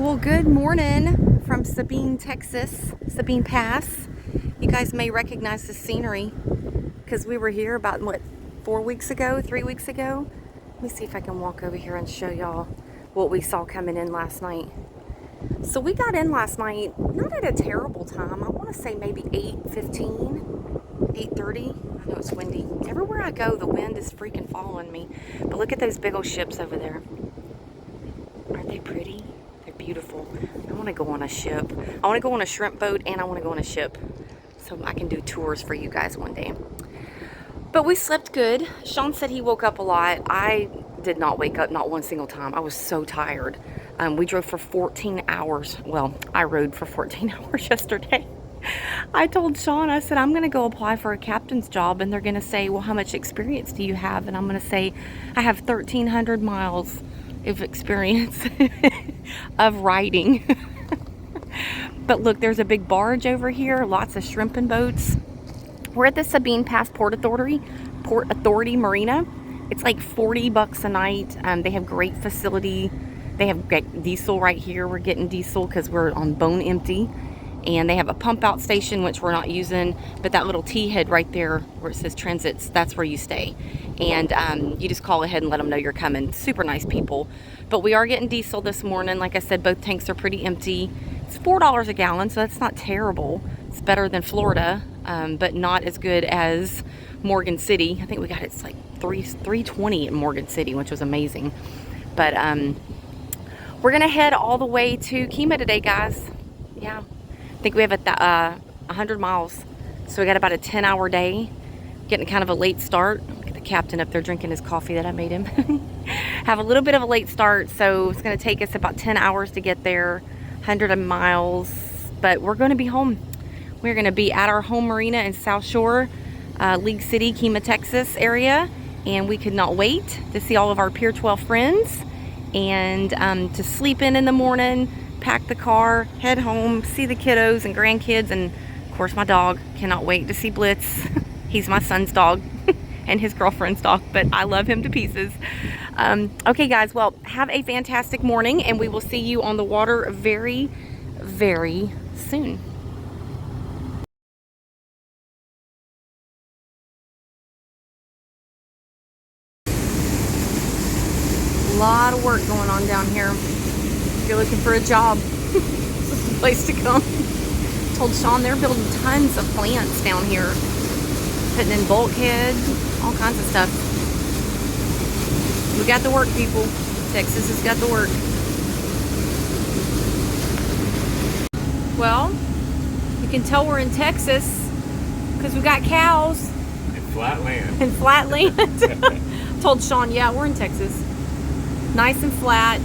Well, good morning from Sabine, Texas, Sabine Pass. You guys may recognize the scenery because we were here about, what, 3 weeks ago? Let me see if I can walk over here and show y'all what we saw coming in last night. So we got in last night, not at a terrible time. I want to say maybe 8:15, 8:30. I know it's windy. Everywhere I go, the wind is freaking following me. But look at those big old ships over there. Aren't they pretty? They're beautiful. I want to go on a ship. I want to go on a shrimp boat and I want to go on a ship so I can do tours for you guys one day. But we slept good. Sean said he woke up a lot. I did not wake up, not one single time. I was so tired. We drove for 14 hours. Well, I rode for 14 hours yesterday. I told Sean, I said, I'm going to go apply for a captain's job, and they're going to say, well, how much experience do you have? And I'm going to say, I have 1,300 miles of experience of riding. But look, there's a big barge over here, lots of shrimping boats. We're at the Sabine Pass Port Authority Marina. It's like $40 a night. They have great facility. They have diesel right here. We're getting diesel because we're on bone empty. And they have a pump out station, which we're not using, but that little T-head right there where it says transits, that's where you stay. And you just call ahead and let them know you're coming. Super nice people. But we are getting diesel this morning. Like I said, both tanks are pretty empty. It's $4 a gallon, so that's not terrible. It's better than Florida, but not as good as Morgan City. I think we got it's like $3.20 in Morgan City, which was amazing. But we're gonna head all the way to Kemah today, guys. Yeah. I think we have 100 miles, so we got about a 10-hour day. Getting kind of a late start. Look at the captain up there drinking his coffee that I made him. Have a little bit of a late start, so it's going to take us about 10 hours to get there, 100 miles, but we're going to be home. We're going to be at our home marina in South Shore, League City, Kemah, Texas area, and we could not wait to see all of our Pier 12 friends and to sleep in the morning, pack the car, head home, see the kiddos and grandkids, and of course my dog. Cannot wait to see Blitz. He's my son's dog and his girlfriend's dog, but I love him to pieces. Okay guys, well, have a fantastic morning, and we will see you on the water very, very soon. A lot of work going on down here. If you're looking for a job, this is the place to come. Told Sean they're building tons of plants down here, putting in bulkheads, all kinds of stuff. We got the work, people. Texas has got the work. Well, you can tell we're in Texas because we got cows. And flat land. And flat land. Told Sean, yeah, we're in Texas. Nice and flat.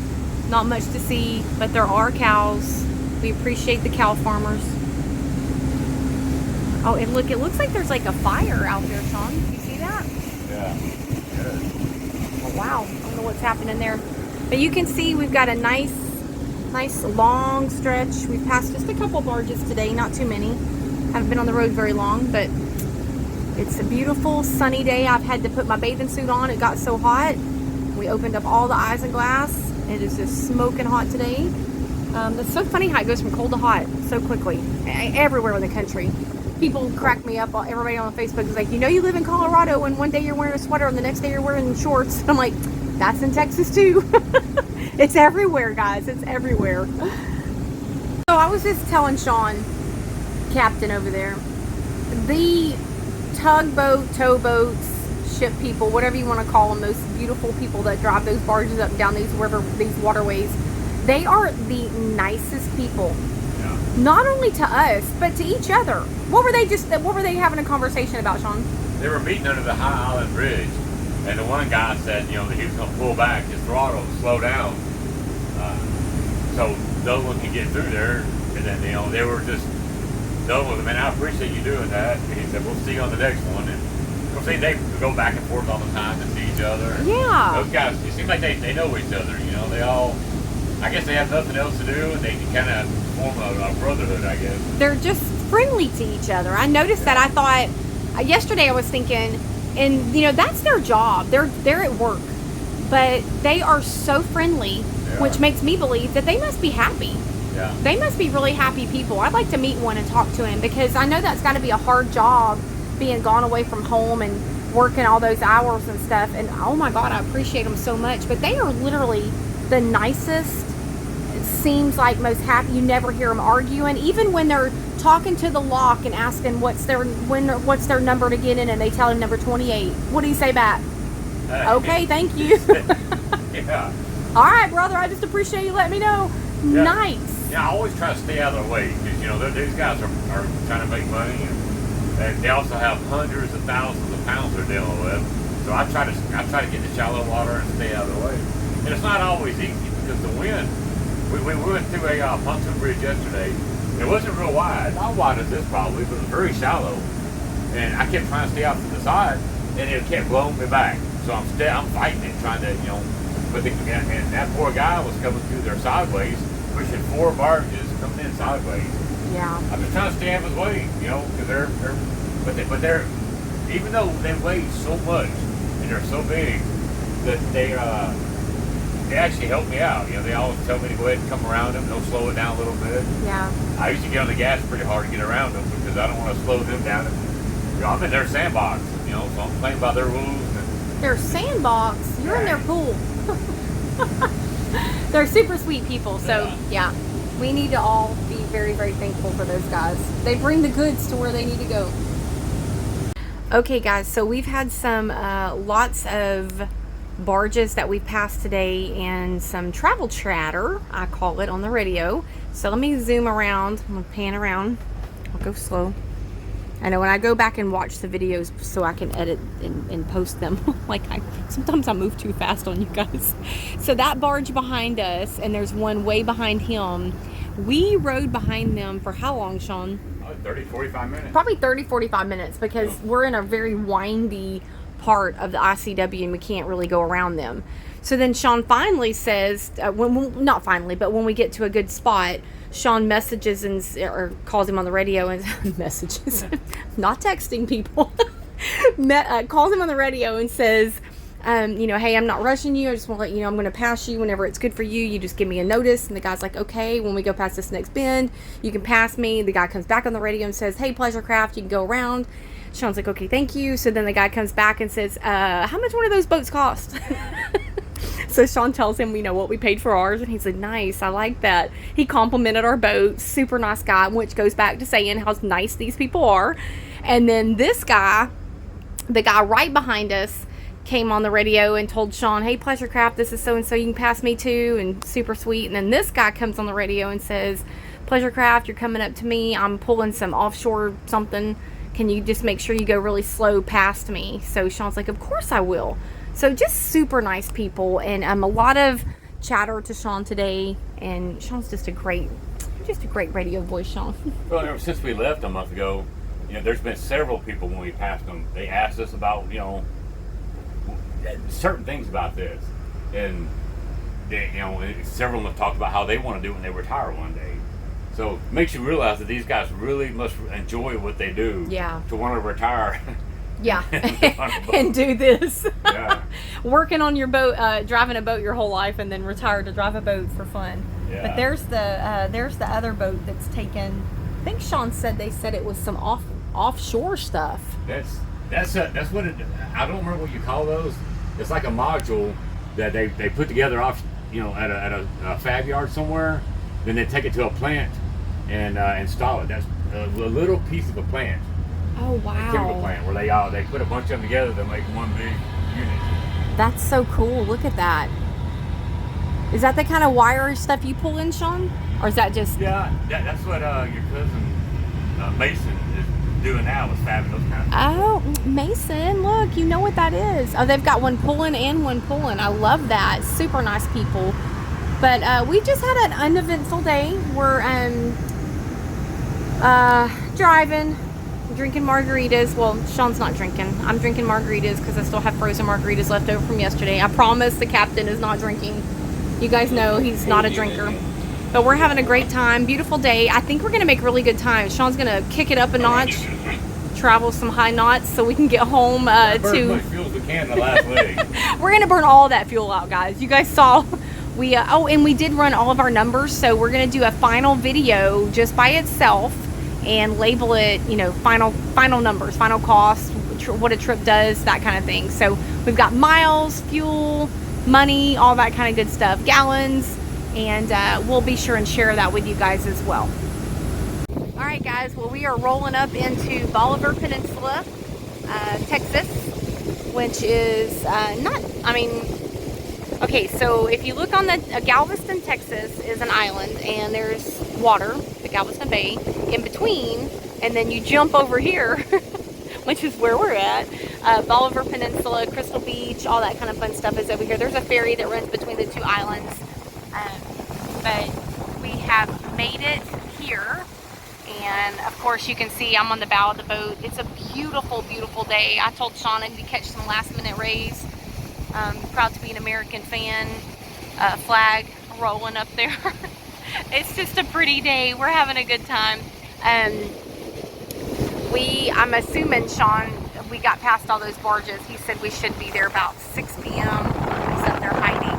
Not much to see, but there are cows. We appreciate the cow farmers. Oh, and look, it looks like there's like a fire out there, Sean. You see that? Yeah. Good. Oh, wow. I don't know what's happening there. But you can see we've got a nice long stretch. We've passed just a couple barges today, not too many. Haven't been on the road very long, but it's a beautiful sunny day. I've had to put my bathing suit on. It got so hot. We opened up all the isinglass. It is just smoking hot today. It's so funny how it goes from cold to hot so quickly. Everywhere in the country. People crack me up. Everybody on Facebook is like, you know, you live in Colorado and one day you're wearing a sweater and the next day you're wearing shorts. I'm like, that's in Texas too. It's everywhere, guys. It's everywhere. So I was just telling Sean, captain over there, the tugboat, towboats, ship people, whatever you want to call them, those beautiful people that drive those barges up and down these waterways, they are the nicest people. Yeah. Not only to us, but to each other. What were they having a conversation about, Sean? They were meeting under the High Island Bridge, and the one guy said, you know, that he was going to pull back his throttle and slow down, so no one could get through there. And then, you know, they were just done with him. And I appreciate you doing that. And he said, we'll see you on the next one. And of course, they go back and forth all the time to see each other. And yeah. those guys, it seems like they know each other. You know, they all, I guess they have nothing else to do, and they can kind of form a brotherhood, I guess. They're just friendly to each other. I noticed that. I thought, yesterday I was thinking, and you know, that's their job. They're at work. But they are so friendly which makes me believe that they must be happy. Yeah. They must be really happy people. I'd like to meet one and talk to him, because I know that's got to be a hard job, being gone away from home and working all those hours and stuff. And oh my God, I appreciate them so much. But they are literally the nicest. It seems like most happy. You never hear them arguing, even when they're talking to the lock and asking what's their number to get in, and they tell him number 28. What do you say back? Okay, thank you. Yeah. All right, brother. I just appreciate you letting me know. Yeah. Nice. Yeah, I always try to stay out of their way, because these guys are trying to make money, and they also have hundreds of thousands of pounds they're dealing with. So I try to get the shallow water and stay out of their way. And it's not always easy, because the wind. We went through a pontoon bridge yesterday. It wasn't real wide, not wide as this probably, but it was very shallow. And I kept trying to stay off to the side, and it kept blowing me back. So I'm fighting it, trying to But and that poor guy was coming through there sideways, pushing 4 barges coming in sideways. Yeah. I'm just trying to stay out of his way, because they're even though they weigh so much and they're so big, that they actually help me out. They always tell me to go ahead and come around them. They'll slow it down a little bit. Yeah. I used to get on the gas pretty hard to get around them, because I don't want to slow them down. I'm in their sandbox, so I'm playing by their rules. Their sandbox. You're in their pool. They're super sweet people. So yeah, we need to all be very, very thankful for those guys. They bring the goods to where they need to go. Okay, guys. So we've had some lots of barges that we passed today, and some travel chatter, I call it, on the radio. So let me zoom around. I'm gonna pan around. I'll go slow. I know when I go back and watch the videos so I can edit and post them, sometimes I move too fast on you guys. So that barge behind us, and there's one way behind him. We rode behind them for how long, Sean? 30, 45 minutes. Probably 30, 45 minutes, because we're in a very windy part of the ICW and we can't really go around them. So then Sean finally says, not finally, but when we get to a good spot, Sean messages or calls him on the radio and messages, not texting people, calls him on the radio and says, hey, I'm not rushing you. I just want to let you know I'm going to pass you whenever it's good for you. You just give me a notice. And the guy's like, okay, when we go past this next bend, you can pass me. The guy comes back on the radio and says, hey, Pleasure Craft, you can go around. Sean's like, okay, thank you. So then the guy comes back and says, how much one of those boats cost? So Sean tells him, what we paid for ours. And he's like, nice, I like that. He complimented our boat. Super nice guy, which goes back to saying how nice these people are. And then this guy, the guy right behind us, came on the radio and told Sean, hey, Pleasure Craft, this is so-and-so, you can pass me too, and super sweet. And then this guy comes on the radio and says, Pleasure Craft, you're coming up to me. I'm pulling some offshore something. Can you just make sure you go really slow past me? So Sean's like, of course I will. So just super nice people, and a lot of chatter to Sean today, and Sean's just a great radio voice, Sean. Well, ever since we left a month ago, there's been several people when we passed them. They asked us about, certain things about this, and they, several of them have talked about how they want to do it when they retire one day. So it makes you realize that these guys really must enjoy what they do. Yeah. To want to retire. Yeah. And do this. Yeah. Working on your boat, driving a boat your whole life, and then retire to drive a boat for fun. Yeah. But there's the other boat that's taken. I think Sean said they said it was some offshore stuff. That's what it. I don't remember what you call those. It's like a module that they put together off, at a fab yard somewhere. Then they take it to a plant and install it. That's a little piece of a plant. Oh wow! A chemical plant where they put a bunch of them together to make one big unit. That's so cool. Look at that. Is that the kind of wire stuff you pull in, Sean? Or is that just... Yeah, that's what your cousin Mason is doing now, is fabbing those kind of things. Oh, Mason, look, you know what that is. Oh, they've got one pulling and one pulling. I love that. Super nice people. But we just had an uneventful day. We're driving, drinking margaritas. Well, Sean's not drinking. I'm drinking margaritas because I still have frozen margaritas left over from yesterday. I promise the captain is not drinking. You guys know he's not a drinker. But we're having a great time. Beautiful day. I think we're going to make really good time. Sean's going to kick it up a notch, travel some high knots so we can get home to... As much fuel as we can the last leg. We're going to burn all that fuel out, guys. You guys saw Oh, and we did run all of our numbers, so we're going to do a final video just by itself and label it, you know, final numbers, final cost, what a trip does, that kind of thing. So we've got miles, fuel, money, all that kind of good stuff, gallons, and we'll be sure and share that with you guys as well. All right, guys, well, we are rolling up into Bolivar Peninsula, Texas, which is okay, so if you look on the Galveston, Texas is an island, and there's water, the Galveston Bay, in between, and then you jump over here, which is where we're at. Bolivar Peninsula, Crystal Beach, all that kind of fun stuff is over here. There's a ferry that runs between the two islands, but we have made it here. And of course, you can see I'm on the bow of the boat. It's a beautiful, beautiful day. I told Sean I need to catch some last-minute rays. Proud to be an American fan. Flag rolling up there. It's just a pretty day. We're having a good time. I'm assuming, Sean, we got past all those barges. He said we should be there about 6 p.m. He's up there hiding,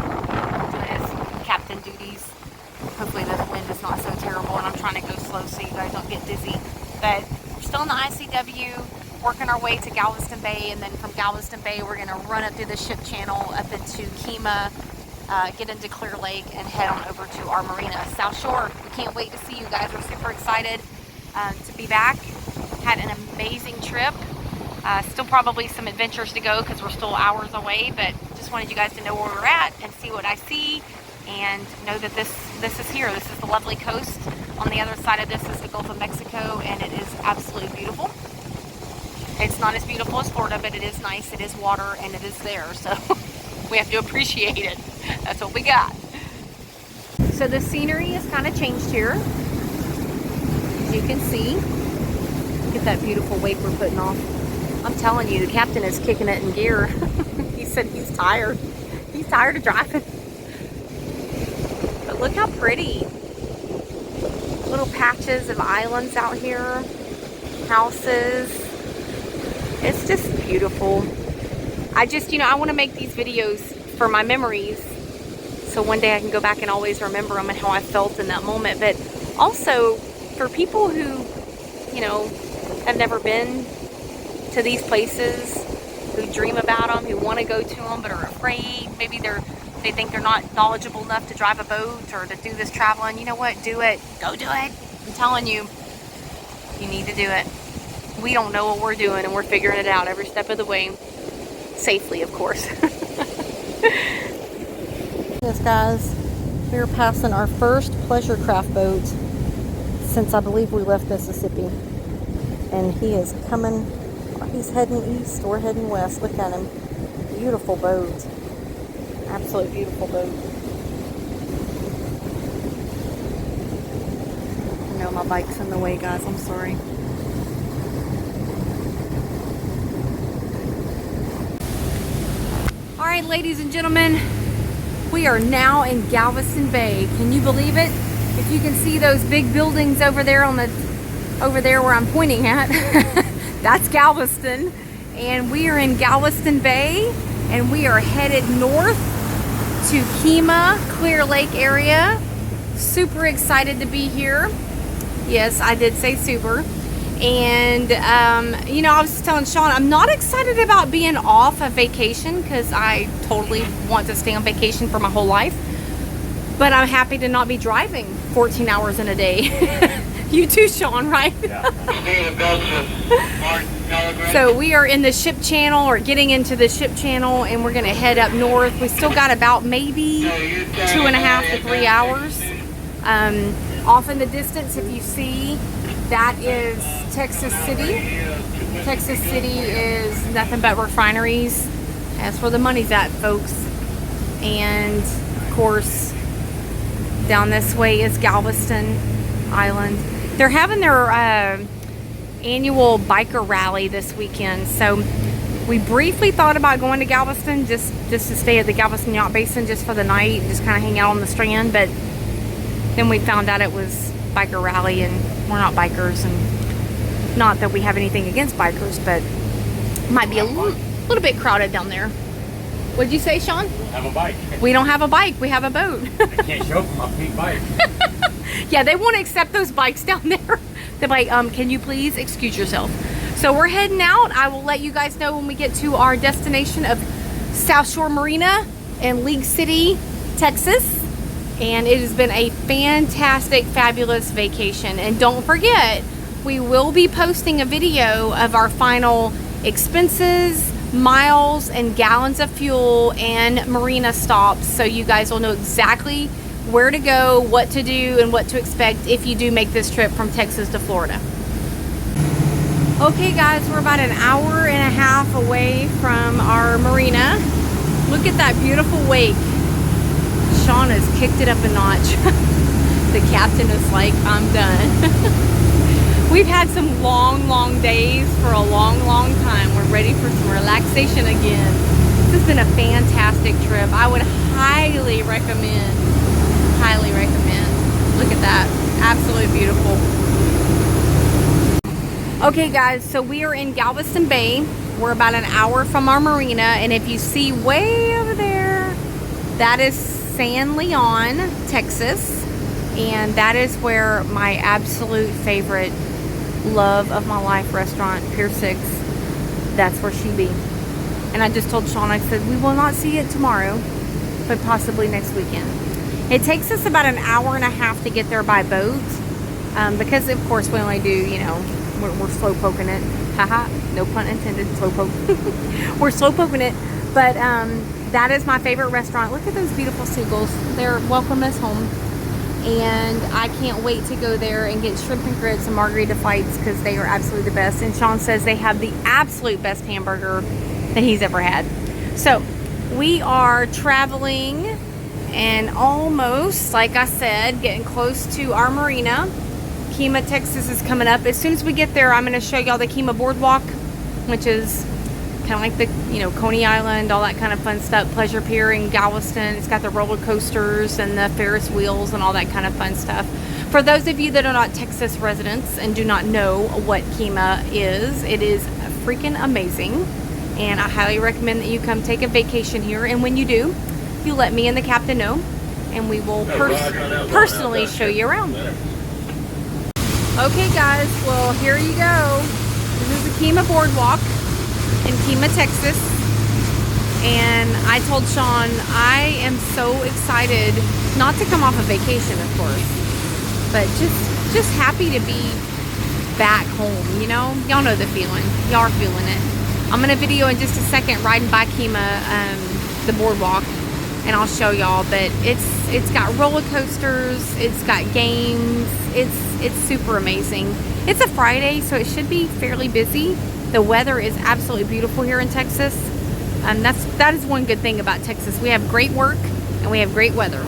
doing his captain duties. Hopefully the wind is not so terrible, and I'm trying to go slow so you guys don't get dizzy. But we're still in the ICW, working our way to Galveston Bay, and then from Galveston Bay we're going to run up through the ship channel up into Kemah, get into Clear Lake, and head on over to our marina, South Shore. We can't wait to see you guys. We're super excited to be back. Had an amazing trip. Still probably some adventures to go because we're still hours away, but just wanted you guys to know where we're at and see what I see, and know that this is here. This is the lovely coast. On the other side of this is the Gulf of Mexico, and it is absolutely beautiful. It's not as beautiful as Florida, but it is nice. It is water, and it is there, so we have to appreciate it. That's what we got. So the scenery has kind of changed here, as you can see. Look at that beautiful wake we're putting off. I'm telling you, the captain is kicking it in gear. He said he's tired. He's tired of driving. But look how pretty. Little patches of islands out here. Houses. It's just beautiful. I just, I want to make these videos for my memories, so one day I can go back and always remember them and how I felt in that moment. But also for people who, have never been to these places, who dream about them, who want to go to them but are afraid. Maybe they think they're not knowledgeable enough to drive a boat or to do this traveling. You know what? Do it. Go do it. I'm telling you, you need to do it. We don't know what we're doing, and we're figuring it out every step of the way. Safely, of course. Yes, guys, we're passing our first pleasure craft boat since I believe we left Mississippi. And he is coming, he's heading east, we're heading west. Look at him. Beautiful boat. Absolutely beautiful boat. I know my bike's in the way, guys. I'm sorry. All right, ladies and gentlemen, we are now in Galveston Bay. Can you believe it? If you can see those big buildings over there over there where I'm pointing at, that's Galveston. And we are in Galveston Bay, and we are headed north to Kemah, Clear Lake area. Super excited to be here. Yes, I did say super. And I was telling Sean, I'm not excited about being off a vacation, because I totally want to stay on vacation for my whole life. But I'm happy to not be driving 14 hours in a day. You too, Sean, right? Yeah. So we are in the ship channel, or getting into the ship channel, and we're going to head up north. We still got about maybe 2.5 to 3 hours. Off in the distance, if you see, that is Texas City. Texas City is nothing but refineries. That's where the money's at, folks. And of course, down this way is Galveston Island. They're having their annual biker rally this weekend, so we briefly thought about going to Galveston just to stay at the Galveston Yacht Basin just for the night and just kind of hang out on the strand. But then we found out it was biker rally, and we're not bikers, and not that we have anything against bikers, but it might be a little bit crowded down there. What'd you say, Sean? We don't have a bike. We don't have a bike. We have a boat. I can't show them my pink bike. Yeah, they won't accept those bikes down there. They're like, can you please excuse yourself? So we're heading out. I will let you guys know when we get to our destination of South Shore Marina in League City, Texas. And it has been a fantastic, fabulous vacation. And don't forget, we will be posting a video of our final expenses, miles, and gallons of fuel and marina stops, so you guys will know exactly where to go, what to do, and what to expect if you do make this trip from Texas to Florida. Okay guys, we're about an hour and a half away from our marina. Look at that beautiful wake. Sean has kicked it up a notch. The captain is like, I'm done. We've had some long days for a long time. We're ready for some relaxation again. This has been a fantastic trip. I would highly recommend. Look at that. Absolutely beautiful. Okay guys, so we are in Galveston Bay. We're about an hour from our marina, and if you see way over there, that is San Leon, Texas, and that is where my absolute favorite love of my life restaurant, Pier 6, that's where she be. And I just told Sean, I said, we will not see it tomorrow, but possibly next weekend. It takes us about an hour and a half to get there by boat, because of course we only do, you know, we're slow poking it. Haha, no pun intended, slow poke. We're slow poking it, but that is my favorite restaurant. Look at those beautiful seagulls. They're welcome us home. And I can't wait to go there and get shrimp and grits and margarita fights, because they are absolutely the best. And Sean says they have the absolute best hamburger that he's ever had. So we are traveling and almost, like I said, getting close to our marina. Kemah, Texas is coming up. As soon as we get there, I'm going to show y'all the Kemah Boardwalk, which is kind of like the, you know, Coney Island, all that kind of fun stuff. Pleasure Pier in Galveston. It's got the roller coasters and the Ferris wheels and all that kind of fun stuff. For those of you that are not Texas residents and do not know what Kemah is, it is freaking amazing. And I highly recommend that you come take a vacation here. And when you do, you let me and the captain know, and we will personally show you around. Okay guys, well here you go. This is the Kemah Boardwalk in Kemah, Texas. And I told Sean I am so excited, not to come off a vacation of course, but just happy to be back home, you know? Y'all know the feeling. Y'all are feeling it. I'm gonna video in just a second riding by Kemah, the boardwalk, and I'll show y'all. But it's got roller coasters, it's got games, it's super amazing. It's a Friday, so it should be fairly busy. The weather is absolutely beautiful here in Texas. That is one good thing about Texas. We have great work and we have great weather,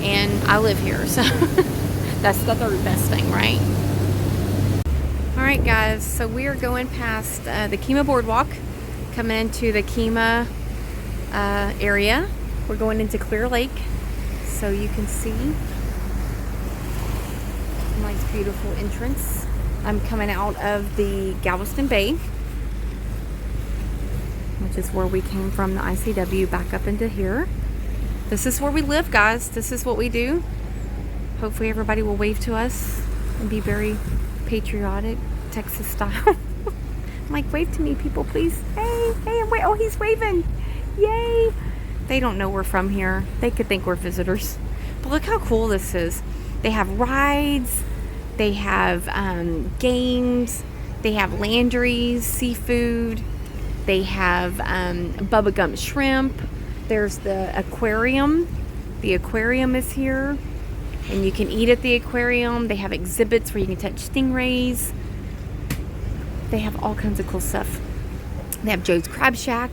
and I live here, so that's the third best thing, right? All right guys, so we are going past the Kemah Boardwalk, coming into the Kemah area. We're going into Clear Lake, so you can see a nice beautiful entrance. I'm coming out of the Galveston Bay, which is where we came from, the ICW, back up into here. This is where we live, guys. This is what we do. Hopefully everybody will wave to us and be very patriotic, Texas style. I'm like, wave to me, people, please. Hey, wait. Oh, he's waving. Yay. They don't know we're from here. They could think we're visitors. But look how cool this is. They have rides. They have games. They have landries, seafood. They have Bubba Gump shrimp. There's the aquarium. The aquarium is here, and you can eat at the aquarium. They have exhibits where you can touch stingrays. They have all kinds of cool stuff. They have Joe's Crab Shack.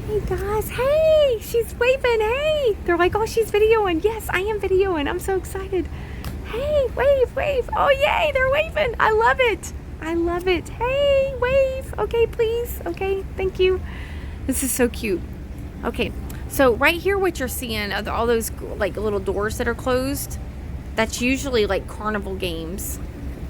Hey guys, hey, she's waving, hey. They're like, oh, she's videoing. Yes, I am videoing. I'm so excited. Hey, wave. Oh, yay, they're waving. I love it. I love it. Hey, wave. Okay, please. Okay, thank you. This is so cute. Okay, so right here what you're seeing are all those like little doors that are closed. That's usually like carnival games.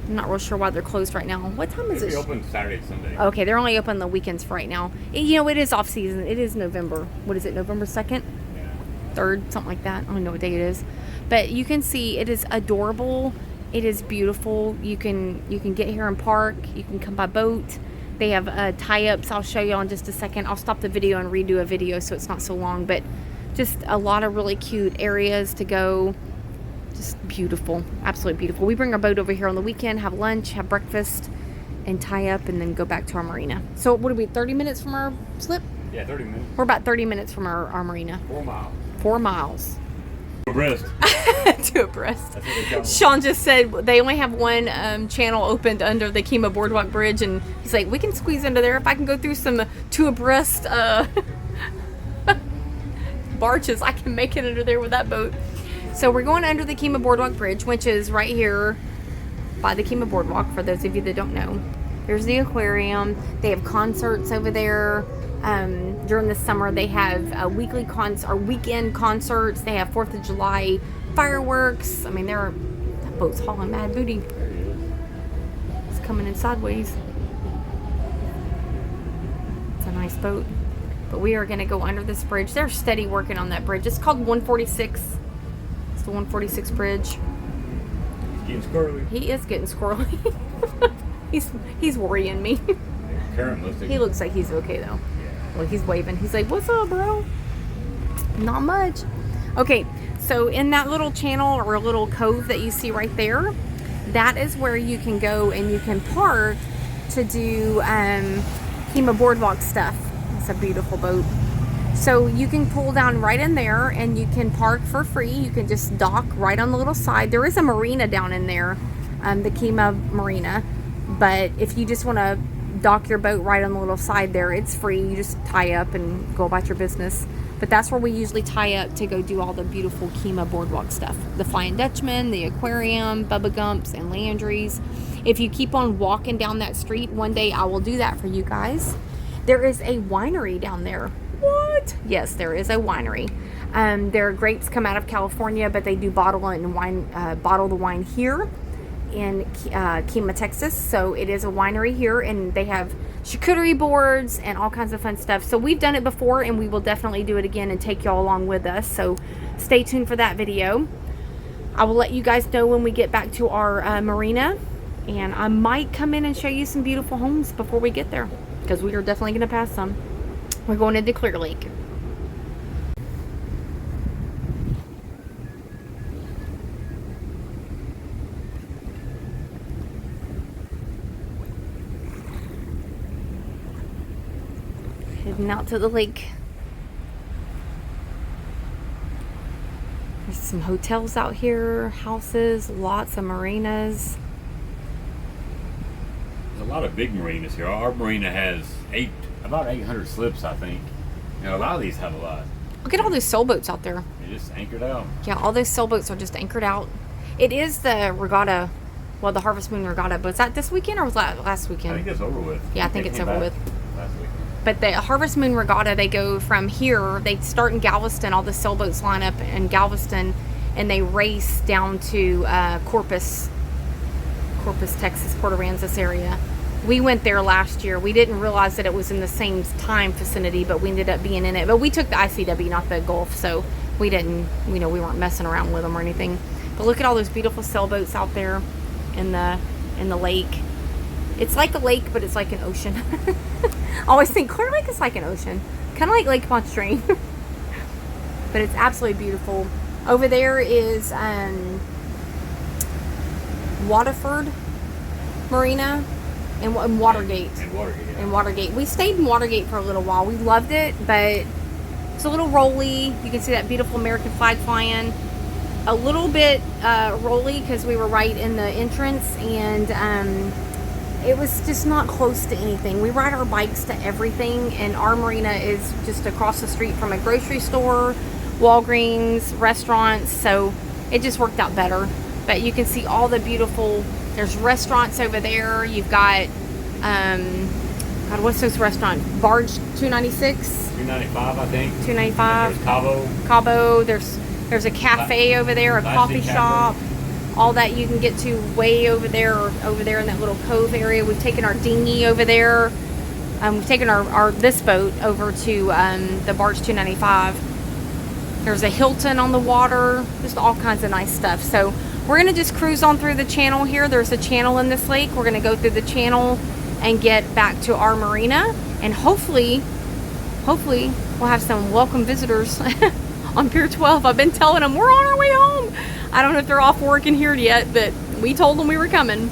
I'm not real sure why they're closed right now. What time is it? They're open Saturday, Sunday. Okay, they're only open the weekends for right now. You know, it is off season. It is November. What is it? November 2nd? Yeah. 3rd, something like that. I don't know what day it is. But you can see it is adorable. It is beautiful. You can get here and park. You can come by boat. They have tie-ups. I'll show you in just a second. I'll stop the video and redo a video so it's not so long. But just a lot of really cute areas to go. Just beautiful. Absolutely beautiful. We bring our boat over here on the weekend, have lunch, have breakfast, and tie up, and then go back to our marina. So what are we, 30 minutes from our slip? Yeah, 30 minutes. We're about 30 minutes from our marina. 4 miles. 4 miles. Abreast. To abreast. That's what they call it. Sean just said they only have one channel opened under the Kemah Boardwalk Bridge, and he's like, we can squeeze under there if I can go through some two abreast barges. I can make it under there with that boat. So we're going under the Kemah Boardwalk Bridge, which is right here by the Kemah Boardwalk, for those of you that don't know. There's the aquarium. They have concerts over there. During the summer, they have weekend concerts. They have 4th of July fireworks. I mean, that boat's hauling mad booty. There he is. It's coming in sideways. It's a nice boat. But we are going to go under this bridge. They're steady working on that bridge. It's called 146. It's the 146 bridge. Getting squirrely. He is getting squirrely. He's worrying me. He He looks like he's okay though. Yeah. Well, he's waving. He's like, "What's up, bro?" Not much. Okay, so in that little channel or a little cove that you see right there, that is where you can go and you can park to do Kemah Boardwalk stuff. It's a beautiful boat. So you can pull down right in there and you can park for free. You can just dock right on the little side. There is a marina down in there, the Kemah Marina. But if you just want to dock your boat right on the little side there, it's free. You just tie up and go about your business. But that's where we usually tie up to go do all the beautiful Kemah Boardwalk stuff. The Flying Dutchman, the aquarium, Bubba Gumps, and Landry's. If you keep on walking down that street, one day I will do that for you guys. There is a winery down there. What? Yes, there is a winery. Their grapes come out of California, but they do bottle the wine here in Kemah, Texas. So it is a winery here, and they have charcuterie boards and all kinds of fun stuff. So we've done it before, and we will definitely do it again and take y'all along with us. So stay tuned for that video. I will let you guys know when we get back to our marina, and I might come in and show you some beautiful homes before we get there, because we are definitely going to pass some. We're going into Clear Lake. Heading out to the lake. There's some hotels out here, houses, lots of marinas. There's a lot of big marinas here. Our marina has about 800 slips, I think. A lot of these have a lot. Look at all those sailboats out there. They're just anchored out. Yeah, all those sailboats are just anchored out. It is the regatta, well, the Harvest Moon Regatta. But was that this weekend or was that last weekend? I think it's over with. Yeah, I think it's over with. Last weekend. But the Harvest Moon Regatta, they go from here. They start in Galveston. All the sailboats line up in Galveston, and they race down to Corpus, Texas, Port Aransas area. We went there last year. We didn't realize that it was in the same time vicinity, but we ended up being in it. But we took the ICW, not the Gulf, so we didn't, we weren't messing around with them or anything. But look at all those beautiful sailboats out there in the lake. It's like a lake, but it's like an ocean. I always think Clear Lake is like an ocean, kind of like Lake Pontchartrain. But it's absolutely beautiful. Over there is Waterford Marina. And Watergate. And Watergate. Yeah. And Watergate. We stayed in Watergate for a little while. We loved it, but it's a little rolly. You can see that beautiful American flag flying. A little bit rolly because we were right in the entrance, and it was just not close to anything. We ride our bikes to everything, and our marina is just across the street from a grocery store, Walgreens, restaurants, so it just worked out better. But you can see all the beautiful, there's restaurants over there. You've got, God, what's those restaurants? Barge 296? 295, I think. 295. There's Cabo. There's a cafe over there, a coffee shop. all that you can get to way over there, or over there in that little cove area. We've taken our dinghy over there. We've taken this boat over to the Barge 295. There's a Hilton on the water, just all kinds of nice stuff. So we're gonna just cruise on through the channel here. There's a channel in this lake. We're gonna go through the channel and get back to our marina, and hopefully we'll have some welcome visitors on Pier 12. I've been telling them we're on our way home. I don't know if they're off work and here yet, but we told them we were coming.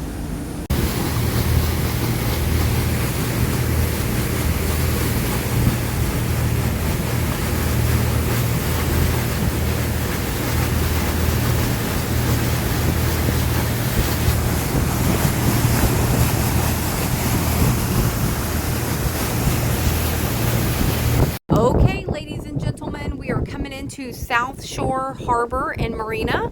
Okay, ladies and gentlemen, we are coming into South Shore Harbor and Marina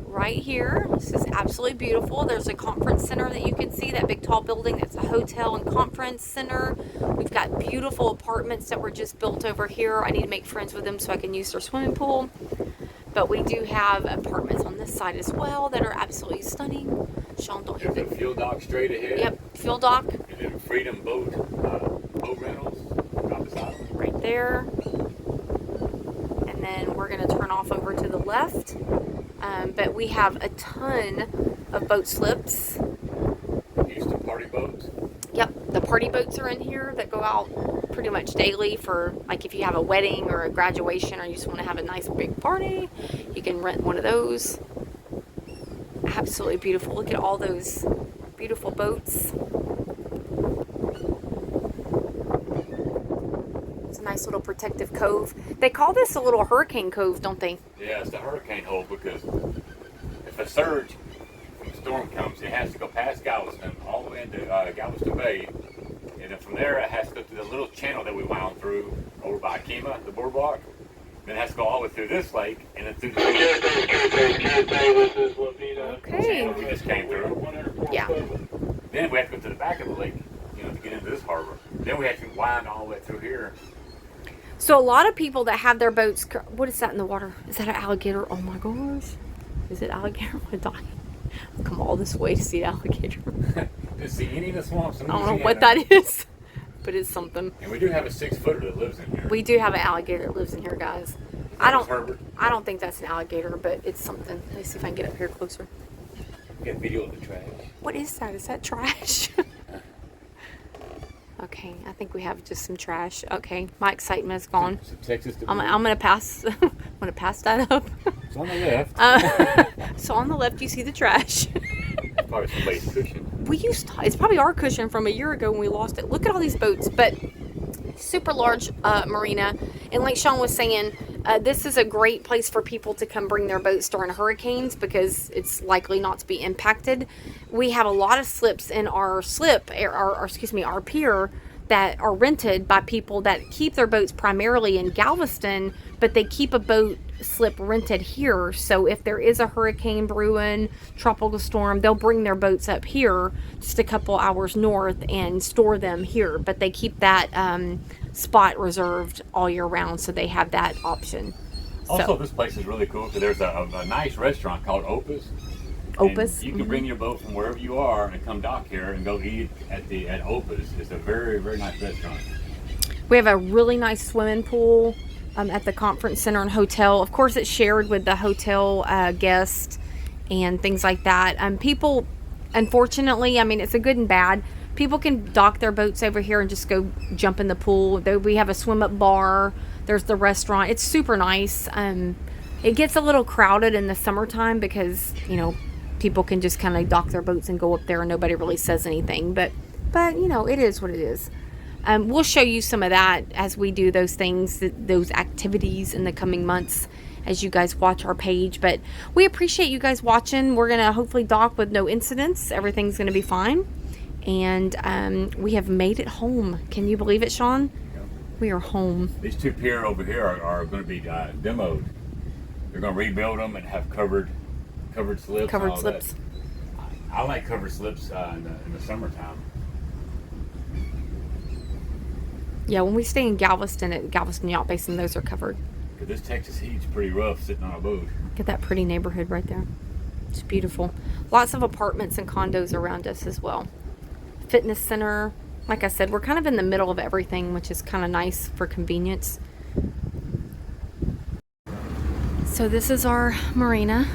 right here. This is absolutely beautiful. There's a conference center that you can see, that big tall building. That's a hotel and conference center. We've got beautiful apartments that were just built over here. I need to make friends with them so I can use their swimming pool. But we do have apartments on this side as well that are absolutely stunning. Sean, don't hit There's a fuel dock straight ahead. Yep, fuel dock. And then Freedom boat rentals right beside them. Right there. And then we're going to turn off over to the left. But we have a ton of boat slips. Houston party boats. Yep, the party boats are in here that go out pretty much daily for, like, if you have a wedding or a graduation or you just want to have a nice big party, you can rent one of those. Absolutely beautiful. Look at all those beautiful boats. It's a nice little protective cove. They call this a little hurricane cove, don't they? Yeah, it's the hurricane hole because if a surge from a storm comes, it has to go past Galveston all the way into Galveston Bay, and then from there it has to go through the little channel that we wound through over by Kemah, the Boardwalk. Then it has to go all the way through this lake and then through the channel we just came through. Yeah. Then we have to go to the back of the lake, to get into this harbor. Then we have to wind all the way through here. So a lot of people that have their boats, what is that in the water? Is that an alligator? Oh my gosh. Is it alligator? I'm gonna die. I've come all this way to see an alligator. To see any of the swamps in I don't know Louisiana. what that is, but it's something. And we do have a 6-footer that lives in here. We do have an alligator that lives in here, guys. I don't think that's an alligator, but it's something. Let me see if I can get up here closer. Get video of the trash. What is that? Is that trash? Okay, I think we have just some trash. Okay, my excitement is gone. Some Texas I'm gonna pass. I'm gonna pass that up. It's on the left. So on the left, you see the trash. Probably somebody's cushion. It's probably our cushion from a year ago when we lost it. Look at all these boats, but super large marina. And like Sean was saying, this is a great place for people to come bring their boats during hurricanes because it's likely not to be impacted. We have a lot of slips in our our pier that are rented by people that keep their boats primarily in Galveston, but they keep a boat slip rented here. So if there is a hurricane brewing, tropical storm, they'll bring their boats up here just a couple hours north and store them here. But they keep that spot reserved all year round, so they have that option. Also, this place is really cool because there's a nice restaurant called Opus. Opus. And you can bring your boat from wherever you are and come dock here and go eat at Opus. It's a very, very nice restaurant. We have a really nice swimming pool at the conference center and hotel. Of course, it's shared with the hotel guests and things like that. People, unfortunately, I mean, it's a good and bad. People can dock their boats over here and just go jump in the pool. We have a swim-up bar. There's the restaurant. It's super nice. It gets a little crowded in the summertime because, people can just kind of dock their boats and go up there and nobody really says anything. But it is what it is. We'll show you some of that as we do those things, those activities in the coming months as you guys watch our page. But we appreciate you guys watching. We're going to hopefully dock with no incidents. Everything's going to be fine. And we have made it home. Can you believe it, Sean? Yep. We are home. These two pier over here are going to be demoed. They're going to rebuild them and have covered slips. Covered slips. I like covered slips in the summertime. Yeah, when we stay in Galveston at Galveston Yacht Basin, those are covered. Because this Texas heat's pretty rough sitting on a boat. Get that pretty neighborhood right there. It's beautiful. Lots of apartments and condos around us as well. Fitness center. Like I said, we're kind of in the middle of everything, which is kind of nice for convenience. So this is our marina.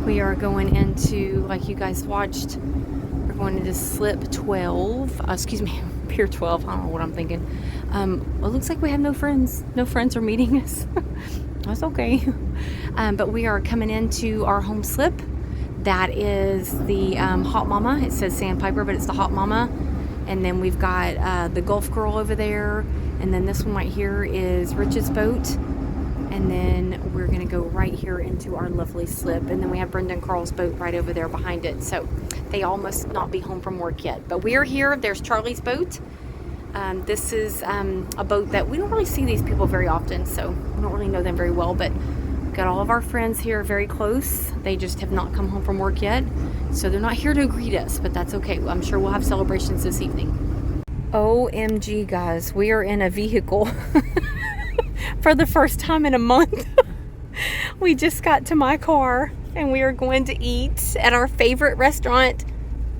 We are going into, like you guys watched, we're going into slip 12. Excuse me, pier 12. I don't know what I'm thinking. It looks like we have no friends. No friends are meeting us. That's okay. But we are coming into our home slip. That is the Hot Mama. It says Sandpiper, but it's the Hot Mama. And then we've got the Gulf Girl over there. And then this one right here is Rich's boat. And then we're going to go right here into our lovely slip. And then we have Brenda and Carl's boat right over there behind it. So they all must not be home from work yet. But we are here. There's Charlie's boat. This is a boat that we don't really see these people very often. So we don't really know them very well. But we've got all of our friends here very close. They just have not come home from work yet. So they're not here to greet us. But that's okay. I'm sure we'll have celebrations this evening. OMG, guys. We are in a vehicle. For the first time in a month. We just got to my car and we are going to eat at our favorite restaurant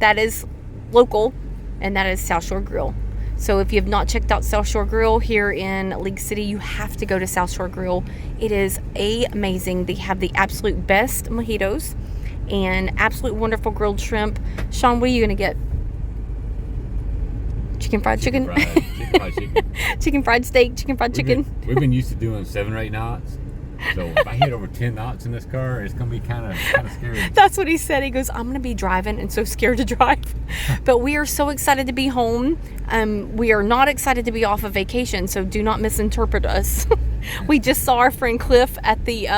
that is local, and that is South Shore Grill. So if you have not checked out South Shore Grill here in League City, you have to go to South Shore Grill. It is amazing. They have the absolute best mojitos and absolute wonderful grilled shrimp. Sean, what are you going to get? Chicken fried chicken? Chicken fried chicken. Chicken fried steak, chicken fried chicken. We've been used to doing 7 or 8 knots. So if I hit over 10 knots in this car, it's going to be kind of scary. That's what he said. He goes, I'm going to be driving and so scared to drive. But we are so excited to be home. We are not excited to be off of vacation, so do not misinterpret us. We just saw our friend Cliff at the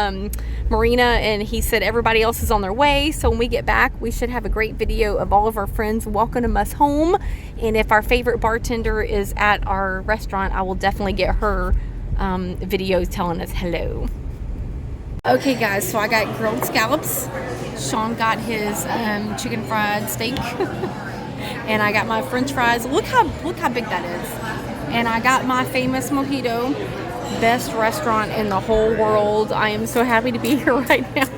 marina, and he said everybody else is on their way. So when we get back, we should have a great video of all of our friends welcoming us home. And if our favorite bartender is at our restaurant, I will definitely get her videos telling us hello. Okay guys, so I got grilled scallops. Sean got his chicken fried steak. And I got my french fries. Look how big that is. And I got my famous mojito. Best restaurant in the whole world. I am so happy to be here right now.